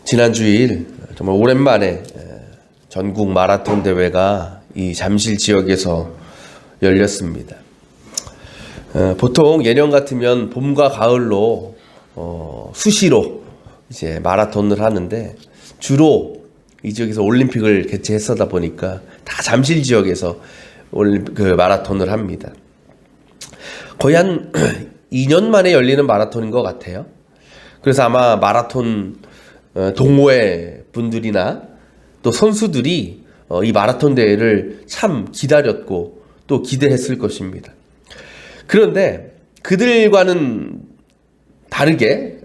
지난 주일 정말 오랜만에 전국 마라톤 대회가 이 잠실 지역에서 열렸습니다. 보통 예년 같으면 봄과 가을로 수시로 이제 마라톤을 하는데 주로 이 지역에서 올림픽을 개최했었다 보니까 다 잠실 지역에서 마라톤을 합니다. 거의 한 2년 만에 열리는 마라톤인 것 같아요. 그래서 아마 마라톤 동호회 분들이나 또 선수들이 이 마라톤 대회를 참 기다렸고 또 기대했을 것입니다. 그런데 그들과는 다르게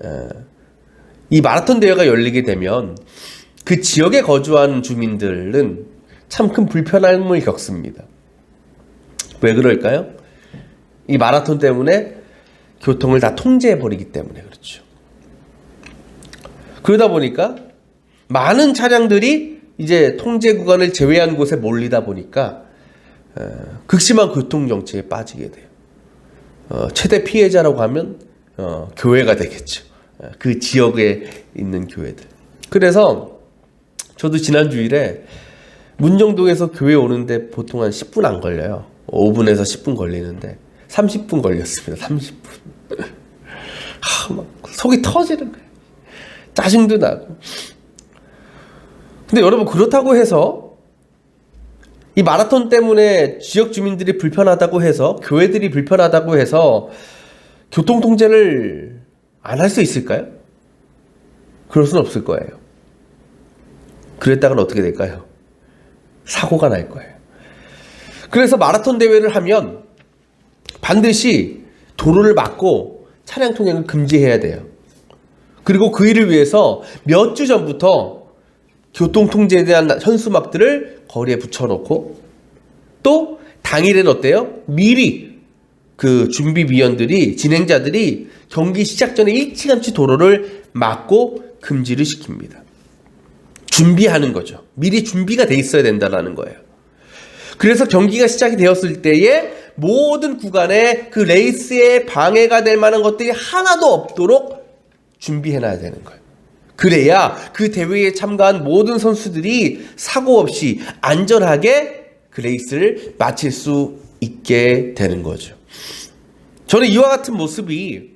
이 마라톤 대회가 열리게 되면 그 지역에 거주하는 주민들은 참 큰 불편함을 겪습니다. 왜 그럴까요? 이 마라톤 때문에 교통을 다 통제해버리기 때문에 그렇죠. 그러다 보니까 많은 차량들이 이제 통제 구간을 제외한 곳에 몰리다 보니까 극심한 교통정체에 빠지게 돼요. 최대 피해자라고 하면 교회가 되겠죠. 그 지역에 있는 교회들. 그래서 저도 지난 주일에 문정동에서 교회 오는데 보통 한 10분 안 걸려요. 5분에서 10분 걸리는데 30분 걸렸습니다. 30분. 막 속이 터지는 거예요. 짜증도 나고. 근데 여러분, 그렇다고 해서 이 마라톤 때문에 지역 주민들이 불편하다고 해서, 교회들이 불편하다고 해서 교통 통제를 안 할 수 있을까요? 그럴 수는 없을 거예요. 그랬다가는 어떻게 될까요? 사고가 날 거예요. 그래서 마라톤 대회를 하면 반드시 도로를 막고 차량 통행을 금지해야 돼요. 그리고 그 일을 위해서 몇 주 전부터 교통통제에 대한 현수막들을 거리에 붙여놓고 또 당일엔 어때요? 미리 그 준비위원들이, 진행자들이 경기 시작 전에 일찌감치 도로를 막고 금지를 시킵니다. 준비하는 거죠. 미리 준비가 돼 있어야 된다는 거예요. 그래서 경기가 시작이 되었을 때에 모든 구간에 그 레이스에 방해가 될 만한 것들이 하나도 없도록 준비해놔야 되는 거예요. 그래야 그 대회에 참가한 모든 선수들이 사고 없이 안전하게 그 레이스를 마칠 수 있게 되는 거죠. 저는 이와 같은 모습이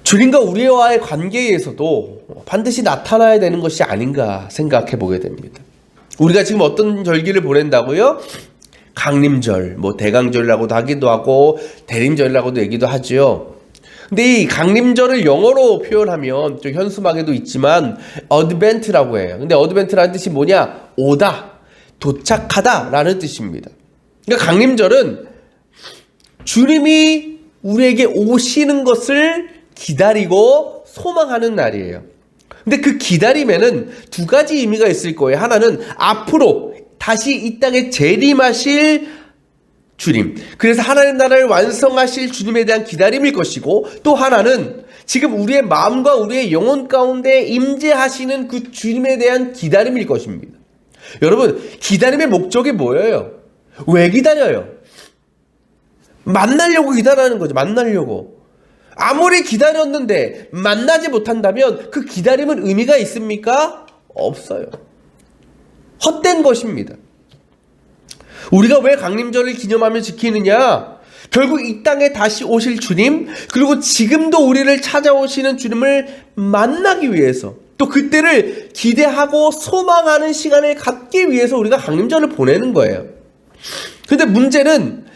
주님과 우리와의 관계에서도 반드시 나타나야 되는 것이 아닌가 생각해 보게 됩니다. 우리가 지금 어떤 절기를 보낸다고요? 강림절, 대강절이라고도 하기도 하고 대림절이라고도 얘기도 하죠. 근데 이 강림절을 영어로 표현하면 좀 현수막에도 있지만 어드벤트라고 해요. 근데 어드벤트라는 뜻이 뭐냐? 오다, 도착하다 라는 뜻입니다. 그러니까 강림절은 주님이 우리에게 오시는 것을 기다리고 소망하는 날이에요. 근데 그 기다림에는 두 가지 의미가 있을 거예요. 하나는 앞으로 다시 이 땅에 재림하실 주님, 그래서 하나님 나라를 완성하실 주님에 대한 기다림일 것이고, 또 하나는 지금 우리의 마음과 우리의 영혼 가운데 임재하시는 그 주님에 대한 기다림일 것입니다. 여러분, 기다림의 목적이 뭐예요? 왜 기다려요? 만나려고 기다리는 거죠. 만나려고. 아무리 기다렸는데 만나지 못한다면 그 기다림은 의미가 있습니까? 없어요. 헛된 것입니다. 우리가 왜 강림절을 기념하며 지키느냐? 결국 이 땅에 다시 오실 주님, 그리고 지금도 우리를 찾아오시는 주님을 만나기 위해서, 또 그때를 기대하고 소망하는 시간을 갖기 위해서 우리가 강림절을 보내는 거예요. 근데 문제는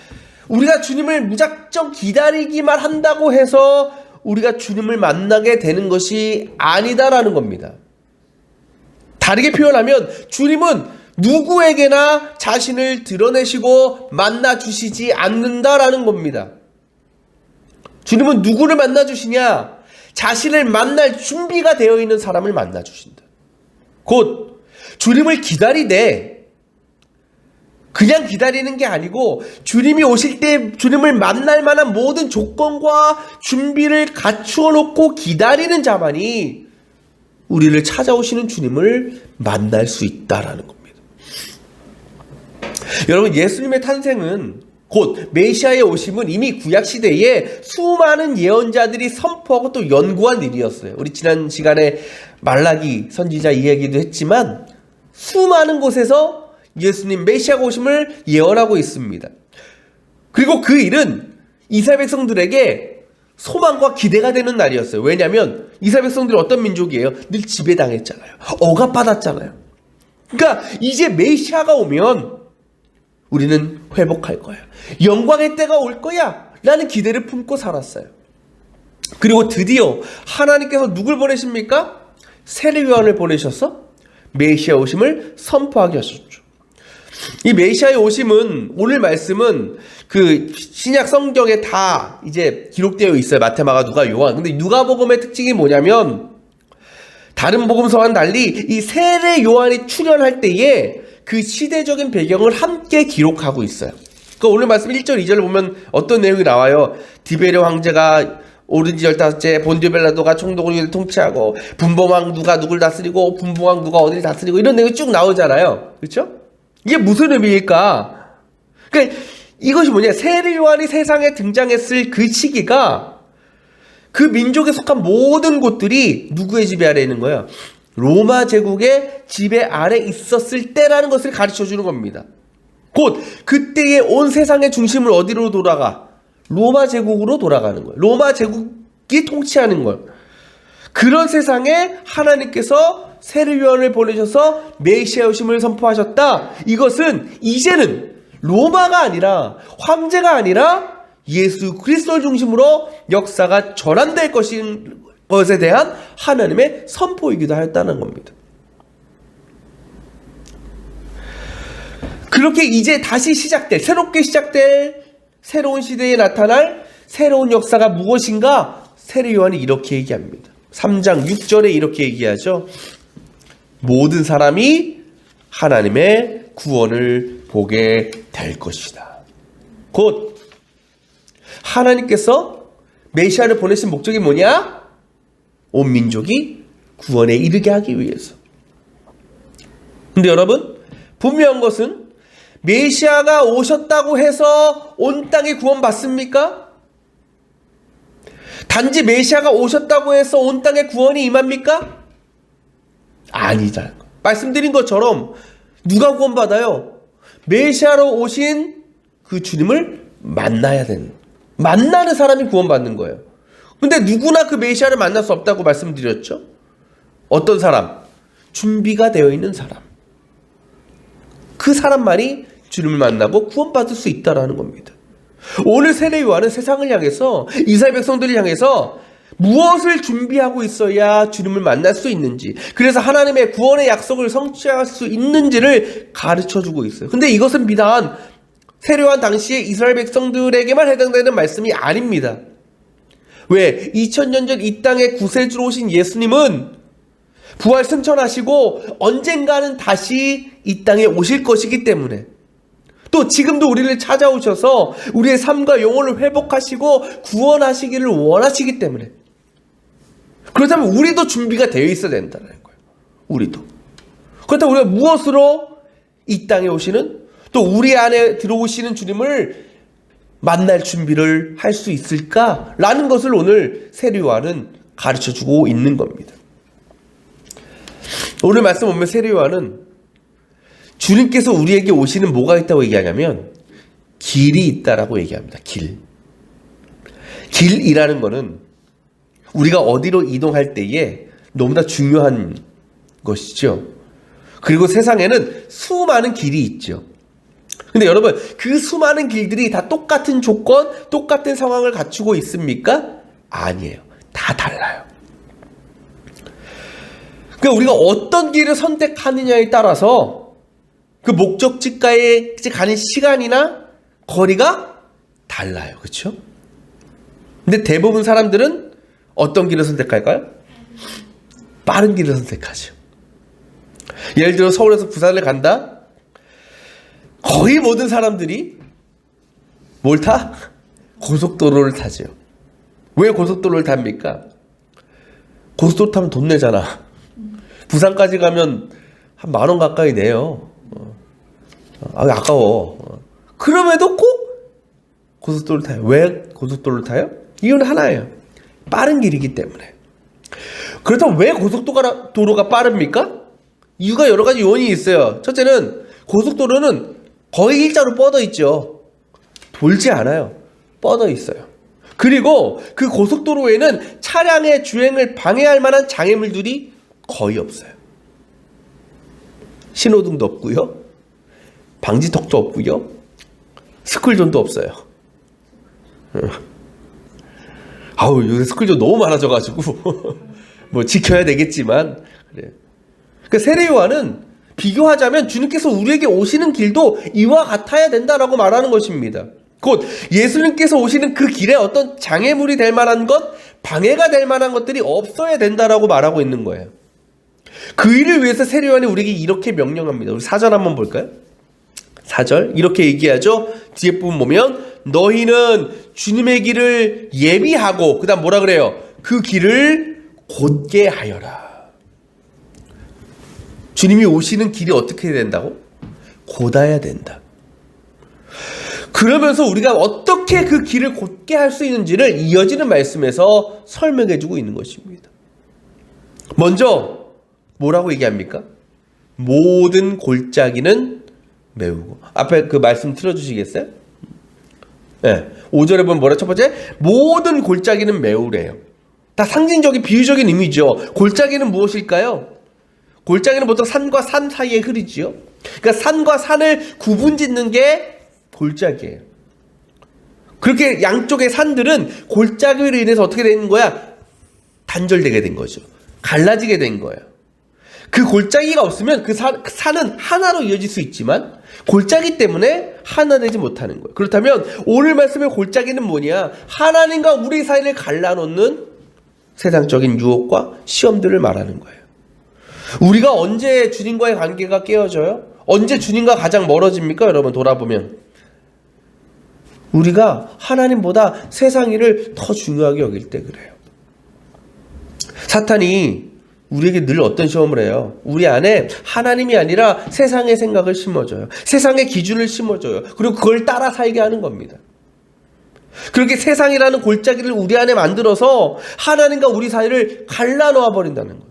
우리가 주님을 무작정 기다리기만 한다고 해서 우리가 주님을 만나게 되는 것이 아니다라는 겁니다. 다르게 표현하면 주님은 누구에게나 자신을 드러내시고 만나주시지 않는다라는 겁니다. 주님은 누구를 만나주시냐? 자신을 만날 준비가 되어 있는 사람을 만나주신다. 곧 주님을 기다리되 그냥 기다리는 게 아니고 주님이 오실 때 주님을 만날 만한 모든 조건과 준비를 갖추어 놓고 기다리는 자만이 우리를 찾아오시는 주님을 만날 수 있다라는 겁니다. 여러분, 예수님의 탄생은 곧 메시아의 오심은 이미 구약시대에 수많은 예언자들이 선포하고 또 연구한 일이었어요. 우리 지난 시간에 말라기 선지자 이야기도 했지만 수많은 곳에서 예수님 메시아가 오심을 예언하고 있습니다. 그리고 그 일은 이스라엘 백성들에게 소망과 기대가 되는 날이었어요. 왜냐하면 이스라엘 백성들이 어떤 민족이에요? 늘 지배당했잖아요. 억압받았잖아요. 그러니까 이제 메시아가 오면 우리는 회복할 거야. 영광의 때가 올 거야. 라는 기대를 품고 살았어요. 그리고 드디어 하나님께서 누굴 보내십니까? 세례요한을 보내셔서 메시아 오심을 선포하게 하셨죠. 이 메시아의 오심은 오늘 말씀은 그 신약 성경에 다 이제 기록되어 있어요. 마태, 마가, 누가, 요한. 근데 누가복음의 특징이 뭐냐면 다른 복음서와는 달리 이 세례 요한이 출현할 때에 그 시대적인 배경을 함께 기록하고 있어요. 그러니까 오늘 말씀 1절, 2절을 보면 어떤 내용이 나와요? 디베르 황제가 오른지 15째 본디오 빌라도가 총독을 통치하고 분봉왕 누가 누굴 다스리고 분봉왕 누가 어디를 다스리고 이런 내용이 쭉 나오잖아요. 그렇죠? 이게 무슨 의미일까? 그러니까 이것이 뭐냐? 세례 요한이 세상에 등장했을 그 시기가 그 민족에 속한 모든 곳들이 누구의 지배 아래에 있는 거예요? 로마 제국의 지배 아래 있었을 때라는 것을 가르쳐 주는 겁니다. 곧 그때의 온 세상의 중심을 어디로 돌아가? 로마 제국으로 돌아가는 거예요. 로마 제국이 통치하는 걸. 그런 세상에 하나님께서 세례 요한을 보내셔서 메시아 오심을 선포하셨다. 이것은 이제는 로마가 아니라 황제가 아니라 예수 그리스도를 중심으로 역사가 전환될 것에 대한 하나님의 선포이기도 하였다는 겁니다. 그렇게 이제 다시 시작될, 새롭게 시작될 새로운 시대에 나타날 새로운 역사가 무엇인가? 세례 요한이 이렇게 얘기합니다. 3장 6절에 이렇게 얘기하죠. 모든 사람이 하나님의 구원을 보게 될 것이다. 곧 하나님께서 메시아를 보내신 목적이 뭐냐? 온 민족이 구원에 이르게 하기 위해서. 근데 여러분, 분명한 것은 메시아가 오셨다고 해서 온 땅이 구원받습니까? 단지 메시아가 오셨다고 해서 온 땅에 구원이 임합니까? 아니다. 말씀드린 것처럼 누가 구원받아요? 메시아로 오신 그 주님을 만나야 되는, 만나는 사람이 구원받는 거예요. 근데 누구나 그 메시아를 만날 수 없다고 말씀드렸죠. 어떤 사람? 준비가 되어 있는 사람. 그 사람만이 주님을 만나고 구원받을 수 있다라는 겁니다. 오늘 세례 요한은 세상을 향해서, 이스라엘 백성들을 향해서 무엇을 준비하고 있어야 주님을 만날 수 있는지, 그래서 하나님의 구원의 약속을 성취할 수 있는지를 가르쳐주고 있어요. 근데 이것은 비단 세례 요한 당시에 이스라엘 백성들에게만 해당되는 말씀이 아닙니다. 왜? 2000년 전 이 땅에 구세주로 오신 예수님은 부활 승천하시고 언젠가는 다시 이 땅에 오실 것이기 때문에, 또 지금도 우리를 찾아오셔서 우리의 삶과 영혼을 회복하시고 구원하시기를 원하시기 때문에, 그렇다면 우리도 준비가 되어 있어야 된다는 거예요. 우리도. 그렇다면 우리가 무엇으로 이 땅에 오시는, 또 우리 안에 들어오시는 주님을 만날 준비를 할 수 있을까라는 것을 오늘 세례 요한은 가르쳐주고 있는 겁니다. 오늘 말씀 보면 세례 요한은 주님께서 우리에게 오시는 뭐가 있다고 얘기하냐면 길이 있다라고 얘기합니다. 길이라는 거는 우리가 어디로 이동할 때에 너무나 중요한 것이죠. 그리고 세상에는 수많은 길이 있죠. 근데 여러분, 그 수많은 길들이 다 똑같은 조건, 똑같은 상황을 갖추고 있습니까? 아니에요. 다 달라요. 그러니까 우리가 어떤 길을 선택하느냐에 따라서 그 목적지까지 가는 시간이나 거리가 달라요. 그렇죠? 근데 대부분 사람들은 어떤 길을 선택할까요? 빠른 길을 선택하죠. 예를 들어 서울에서 부산을 간다? 거의 모든 사람들이 뭘 타? 고속도로를 타죠. 왜 고속도로를 탑니까? 고속도로 타면 돈 내잖아. 부산까지 가면 한 10,000원 가까이 내요. 아까워. 그럼에도 꼭 고속도로를 타요. 왜 고속도로를 타요? 이유는 하나예요. 빠른 길이기 때문에. 그렇다면 왜 고속도로가 빠릅니까? 이유가 여러 가지 요인이 있어요. 첫째는 고속도로는 거의 일자로 뻗어 있죠. 돌지 않아요. 뻗어 있어요. 그리고 그 고속도로에는 차량의 주행을 방해할 만한 장애물들이 거의 없어요. 신호등도 없고요. 방지턱도 없고요. 스쿨존도 없어요. 아우, 요새 스쿨존 너무 많아져가지고 뭐 지켜야 되겠지만 그래요. 그 세례 요한은 비교하자면 주님께서 우리에게 오시는 길도 이와 같아야 된다라고 말하는 것입니다. 곧 예수님께서 오시는 그 길에 어떤 장애물이 될 만한 것, 방해가 될 만한 것들이 없어야 된다라고 말하고 있는 거예요. 그 일을 위해서 세례 요한이 우리에게 이렇게 명령합니다. 우리 4절 한번 볼까요? 4절 이렇게 얘기하죠. 뒤에 부분 보면 너희는 주님의 길을 예비하고, 그 다음 뭐라 그래요? 그 길을 곧게 하여라. 주님이 오시는 길이 어떻게 된다고? 곧아야 된다. 그러면서 우리가 어떻게 그 길을 곧게 할 수 있는지를 이어지는 말씀에서 설명해 주고 있는 것입니다. 먼저 뭐라고 얘기합니까? 모든 골짜기는 메우고. 앞에 그 말씀 틀어주시겠어요? 네. 5절에 보면 뭐라? 첫 번째, 모든 골짜기는 메우래요. 다 상징적인 비유적인 의미죠. 골짜기는 무엇일까요? 골짜기는 보통 산과 산 사이에 흐르지요. 그러니까 산과 산을 구분짓는 게 골짜기예요. 그렇게 양쪽의 산들은 골짜기로 인해서 어떻게 되는 거야? 단절되게 된 거죠. 갈라지게 된 거예요. 그 골짜기가 없으면 그 산은 하나로 이어질 수 있지만 골짜기 때문에 하나 되지 못하는 거예요. 그렇다면 오늘 말씀의 골짜기는 뭐냐? 하나님과 우리 사이를 갈라놓는 세상적인 유혹과 시험들을 말하는 거예요. 우리가 언제 주님과의 관계가 깨어져요? 언제 주님과 가장 멀어집니까? 여러분 돌아보면 우리가 하나님보다 세상 일을 더 중요하게 여길 때 그래요. 사탄이 우리에게 늘 어떤 시험을 해요? 우리 안에 하나님이 아니라 세상의 생각을 심어줘요. 세상의 기준을 심어줘요. 그리고 그걸 따라 살게 하는 겁니다. 그렇게 세상이라는 골짜기를 우리 안에 만들어서 하나님과 우리 사이를 갈라놓아 버린다는 거예요.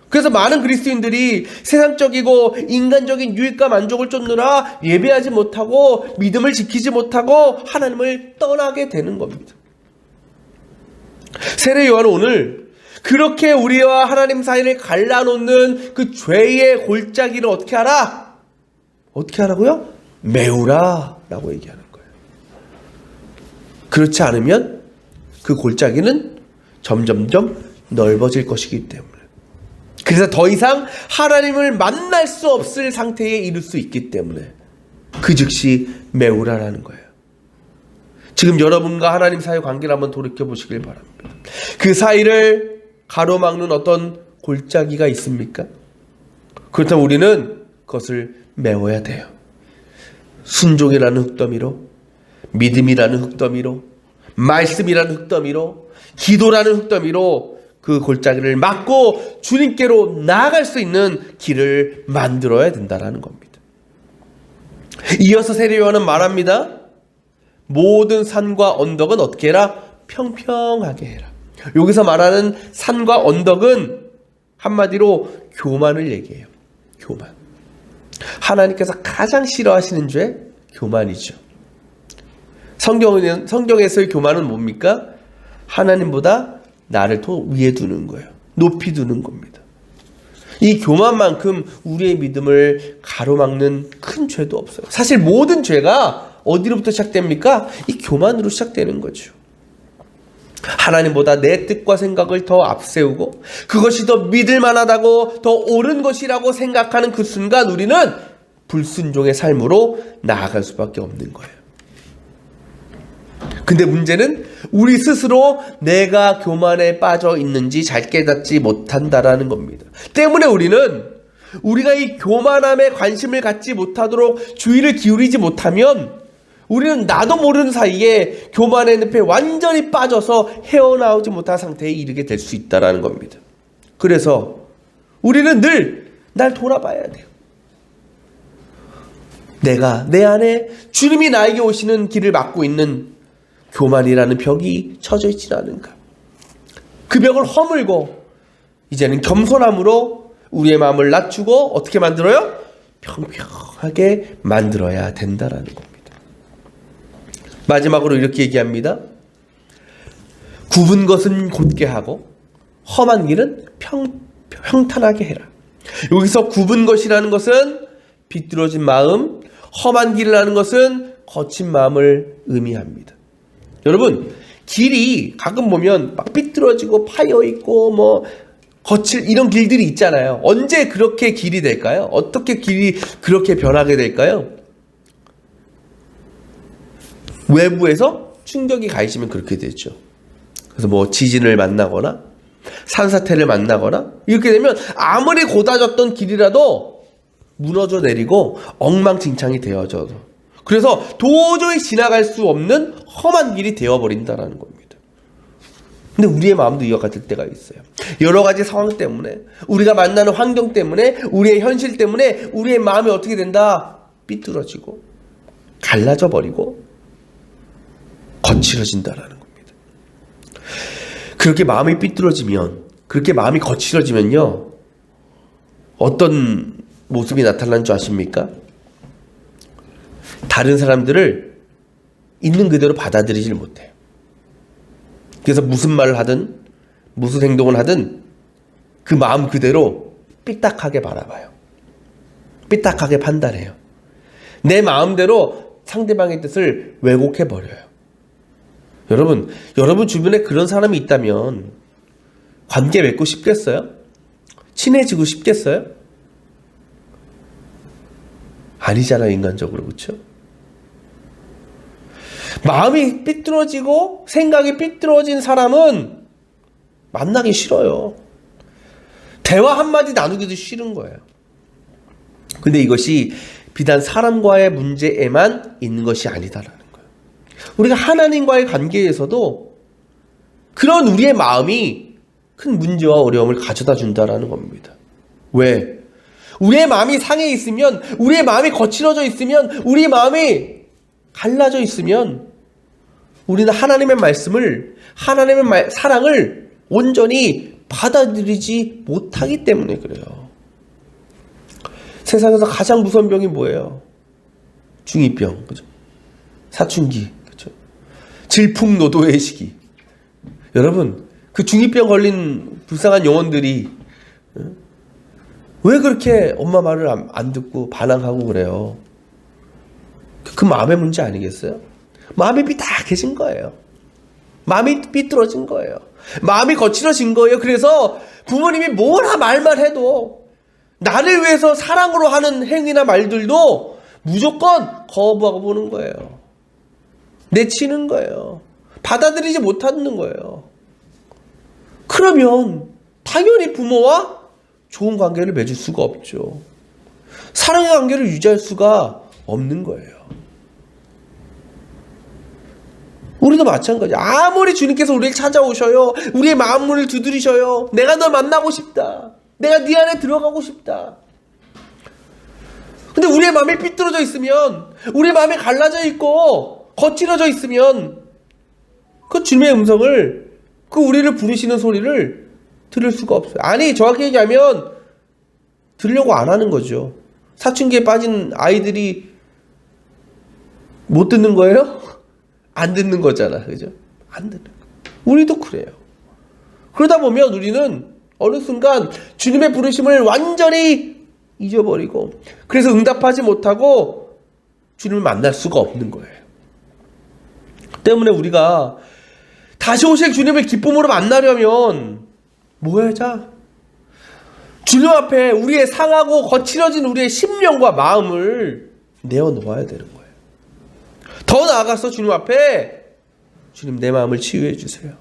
그래서 많은 그리스도인들이 세상적이고 인간적인 유익과 만족을 쫓느라 예배하지 못하고 믿음을 지키지 못하고 하나님을 떠나게 되는 겁니다. 세례 요한은 오늘 그렇게 우리와 하나님 사이를 갈라놓는 그 죄의 골짜기를 어떻게 하라? 어떻게 하라고요? 메우라 라고 얘기하는 거예요. 그렇지 않으면 그 골짜기는 점점점 넓어질 것이기 때문에, 그래서 더 이상 하나님을 만날 수 없을 상태에 이를 수 있기 때문에 그 즉시 메우라라는 거예요. 지금 여러분과 하나님 사이 관계를 한번 돌이켜 보시길 바랍니다. 그 사이를 가로막는 어떤 골짜기가 있습니까? 그렇다면 우리는 그것을 메워야 돼요. 순종이라는 흙더미로, 믿음이라는 흙더미로, 말씀이라는 흙더미로, 기도라는 흙더미로 그 골짜기를 막고 주님께로 나아갈 수 있는 길을 만들어야 된다는 겁니다. 이어서 세례 요한은 말합니다. 모든 산과 언덕은 어떻게 해라? 평평하게 해라. 여기서 말하는 산과 언덕은 한마디로 교만을 얘기해요. 교만. 하나님께서 가장 싫어하시는 죄, 교만이죠. 성경에서의 교만은 뭡니까? 하나님보다 나를 더 위에 두는 거예요. 높이 두는 겁니다. 이 교만만큼 우리의 믿음을 가로막는 큰 죄도 없어요. 사실 모든 죄가 어디로부터 시작됩니까? 이 교만으로 시작되는 거죠. 하나님보다 내 뜻과 생각을 더 앞세우고 그것이 더 믿을만하다고 더 옳은 것이라고 생각하는 그 순간 우리는 불순종의 삶으로 나아갈 수밖에 없는 거예요. 근데 문제는 우리 스스로 내가 교만에 빠져 있는지 잘 깨닫지 못한다라는 겁니다. 때문에 우리가 이 교만함에 관심을 갖지 못하도록 주의를 기울이지 못하면 우리는 나도 모르는 사이에 교만의 늪에 완전히 빠져서 헤어나오지 못한 상태에 이르게 될 수 있다는 겁니다. 그래서 우리는 늘 날 돌아봐야 돼요. 내가 내 안에 주님이 나에게 오시는 길을 막고 있는 교만이라는 벽이 쳐져 있지 않은가. 그 벽을 허물고 이제는 겸손함으로 우리의 마음을 낮추고 어떻게 만들어요? 평평하게 만들어야 된다라는 겁니다. 마지막으로 이렇게 얘기합니다. 굽은 것은 곧게 하고 험한 길은 평탄하게 해라. 여기서 굽은 것이라는 것은 비뚤어진 마음, 험한 길이라는 것은 거친 마음을 의미합니다. 여러분, 길이 가끔 보면 막 삐뚤어지고 파여 있고 뭐 거칠 이런 길들이 있잖아요. 언제 그렇게 길이 될까요? 어떻게 길이 그렇게 변하게 될까요? 외부에서 충격이 가해지면 그렇게 되죠. 그래서 뭐 지진을 만나거나 산사태를 만나거나 이렇게 되면 아무리 고다졌던 길이라도 무너져 내리고 엉망진창이 되어져도, 그래서 도저히 지나갈 수 없는 험한 길이 되어버린다는 겁니다. 근데 우리의 마음도 이와 같을 때가 있어요. 여러 가지 상황 때문에, 우리가 만나는 환경 때문에, 우리의 현실 때문에 우리의 마음이 어떻게 된다? 삐뚤어지고 갈라져 버리고 거칠어진다라는 겁니다. 그렇게 마음이 삐뚤어지면, 그렇게 마음이 거칠어지면요, 어떤 모습이 나타나는 줄 아십니까? 다른 사람들을 있는 그대로 받아들이질 못해요. 그래서 무슨 말을 하든 무슨 행동을 하든 그 마음 그대로 삐딱하게 바라봐요. 삐딱하게 판단해요. 내 마음대로 상대방의 뜻을 왜곡해버려요. 여러분 주변에 그런 사람이 있다면 관계 맺고 싶겠어요? 친해지고 싶겠어요? 아니잖아요, 인간적으로. 그렇죠? 마음이 삐뚤어지고 생각이 삐뚤어진 사람은 만나기 싫어요. 대화 한마디 나누기도 싫은 거예요. 근데 이것이 비단 사람과의 문제에만 있는 것이 아니다라는 거예요. 우리가 하나님과의 관계에서도 그런 우리의 마음이 큰 문제와 어려움을 가져다 준다라는 겁니다. 왜? 우리의 마음이 상해 있으면, 우리의 마음이 거칠어져 있으면, 우리의 마음이 갈라져 있으면 우리는 하나님의 말씀을, 하나님의 사랑을 온전히 받아들이지 못하기 때문에 그래요. 세상에서 가장 무서운 병이 뭐예요? 중2병, 그죠? 사춘기, 그죠? 질풍노도의 시기. 여러분, 그 중2병 걸린 불쌍한 영혼들이 왜 그렇게 엄마 말을 안 듣고 반항하고 그래요? 그 마음의 문제 아니겠어요? 마음이 삐딱해진 거예요. 마음이 삐뚤어진 거예요. 마음이 거칠어진 거예요. 그래서 부모님이 뭐라 말만 해도 나를 위해서 사랑으로 하는 행위나 말들도 무조건 거부하고 보는 거예요. 내치는 거예요. 받아들이지 못하는 거예요. 그러면 당연히 부모와 좋은 관계를 맺을 수가 없죠. 사랑의 관계를 유지할 수가 없는 거예요. 우리도 마찬가지. 아무리 주님께서 우리를 찾아오셔요, 우리의 마음문을 두드리셔요, 내가 널 만나고 싶다, 내가 네 안에 들어가고 싶다. 근데 우리의 마음이 삐뚤어져 있으면, 우리의 마음이 갈라져 있고 거칠어져 있으면 그 주님의 음성을, 그 우리를 부르시는 소리를 들을 수가 없어요. 아니, 정확히 얘기하면 들으려고 안 하는 거죠. 사춘기에 빠진 아이들이 못 듣는 거예요? 안 듣는 거잖아. 그죠? 안 듣는 거. 우리도 그래요. 그러다 보면 우리는 어느 순간 주님의 부르심을 완전히 잊어버리고, 그래서 응답하지 못하고 주님을 만날 수가 없는 거예요. 때문에 우리가 다시 오실 주님을 기쁨으로 만나려면 뭐 해야자? 주님 앞에 우리의 상하고 거칠어진 우리의 심령과 마음을 내어놓아야 되는 거예요. 더 나아가서 주님 앞에, 주님, 내 마음을 치유해 주세요.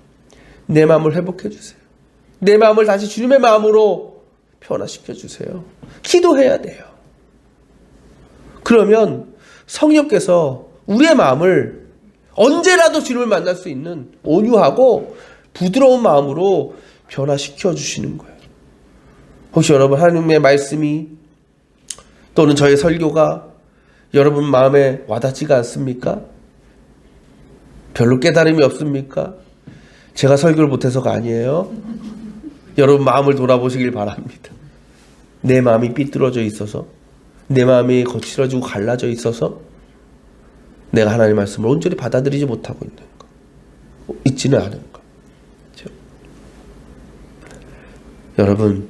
내 마음을 회복해 주세요. 내 마음을 다시 주님의 마음으로 변화시켜 주세요. 기도해야 돼요. 그러면 성령께서 우리의 마음을 언제라도 주님을 만날 수 있는 온유하고 부드러운 마음으로 변화시켜 주시는 거예요. 혹시 여러분, 하나님의 말씀이 또는 저의 설교가 여러분 마음에 와닿지가 않습니까? 별로 깨달음이 없습니까? 제가 설교를 못해서가 아니에요. 여러분 마음을 돌아보시길 바랍니다. 내 마음이 삐뚤어져 있어서, 내 마음이 거칠어지고 갈라져 있어서 내가 하나님의 말씀을 온전히 받아들이지 못하고 있는 거, 있지는 않은 거. 그렇죠? 여러분,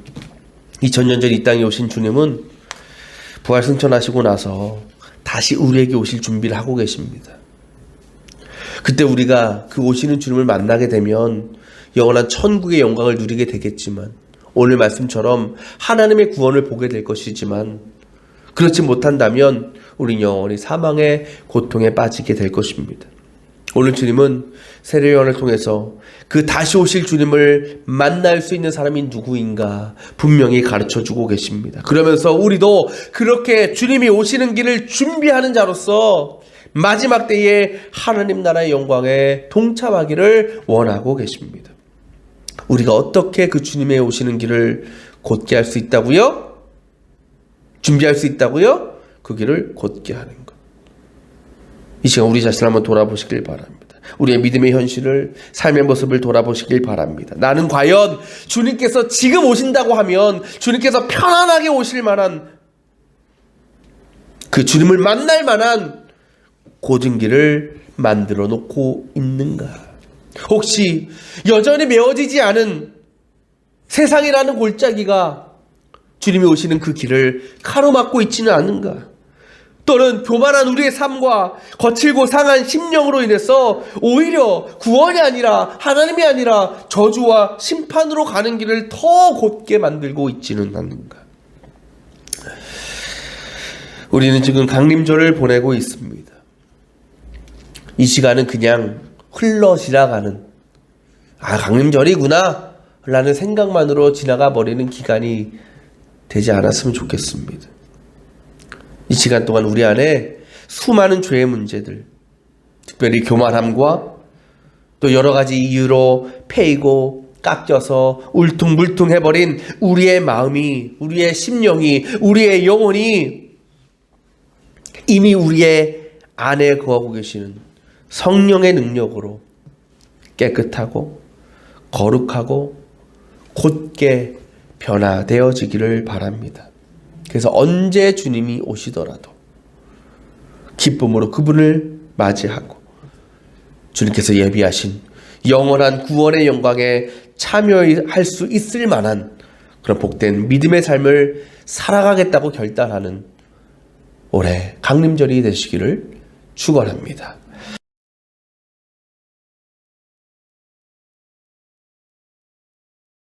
2000년 전 이 땅에 오신 주님은 부활 승천하시고 나서 다시 우리에게 오실 준비를 하고 계십니다. 그때 우리가 그 오시는 주님을 만나게 되면 영원한 천국의 영광을 누리게 되겠지만, 오늘 말씀처럼 하나님의 구원을 보게 될 것이지만, 그렇지 못한다면 우린 영원히 사망의 고통에 빠지게 될 것입니다. 오늘 주님은 세례 요한을 통해서 그 다시 오실 주님을 만날 수 있는 사람이 누구인가 분명히 가르쳐주고 계십니다. 그러면서 우리도 그렇게 주님이 오시는 길을 준비하는 자로서 마지막 때에 하나님 나라의 영광에 동참하기를 원하고 계십니다. 우리가 어떻게 그 주님의 오시는 길을 곧게 할 수 있다고요? 준비할 수 있다고요? 그 길을 곧게 하는 것. 이 시간 우리 자신을 한번 돌아보시길 바랍니다. 우리의 믿음의 현실을, 삶의 모습을 돌아보시길 바랍니다. 나는 과연 주님께서 지금 오신다고 하면 주님께서 편안하게 오실 만한, 그 주님을 만날 만한 고든 길을 만들어 놓고 있는가? 혹시 여전히 메워지지 않은 세상이라는 골짜기가 주님이 오시는 그 길을 가로막고 있지는 않은가? 또는 교만한 우리의 삶과 거칠고 상한 심령으로 인해서 오히려 구원이 아니라, 하나님이 아니라 저주와 심판으로 가는 길을 더 곧게 만들고 있지는 않는가? 우리는 지금 강림절을 보내고 있습니다. 이 시간은 그냥 흘러 지나가는, 강림절이구나 라는 생각만으로 지나가 버리는 기간이 되지 않았으면 좋겠습니다. 이 시간 동안 우리 안에 수많은 죄의 문제들, 특별히 교만함과 또 여러 가지 이유로 패이고 깎여서 울퉁불퉁해버린 우리의 마음이, 우리의 심령이, 우리의 영혼이 이미 우리의 안에 거하고 계시는 성령의 능력으로 깨끗하고 거룩하고 곧게 변화되어지기를 바랍니다. 그래서 언제 주님이 오시더라도 기쁨으로 그분을 맞이하고 주님께서 예비하신 영원한 구원의 영광에 참여할 수 있을 만한 그런 복된 믿음의 삶을 살아가겠다고 결단하는 올해 강림절이 되시기를 축원합니다.